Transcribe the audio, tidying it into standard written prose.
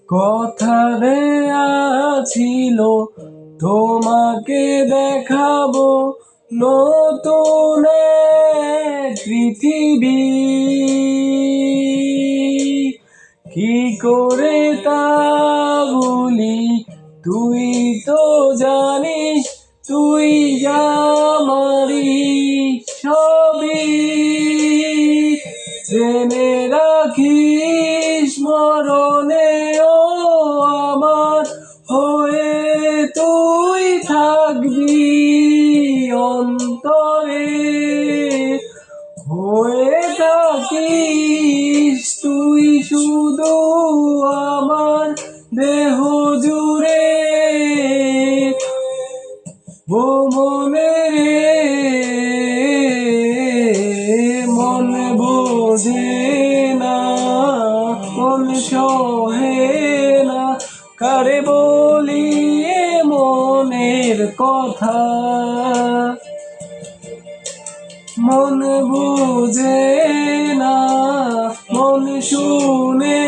কথা দেয়া ছিল তোমাকে দেখাবো নতুন এক পৃথিবী। কি করে তা বলি, তুই তো জানিস, তুই আমারই সবই। জেনে রাখিস মরণেও আমার হয়ে তুই থাকবি অন্তরে, হয়ে থাকিস তুই শুধু আমার দেহ জুড়ে। ও মনে মন বোঝে না, মন সহে না, কারে বলি মনের কথা। মন বুঝে না, মন শুনে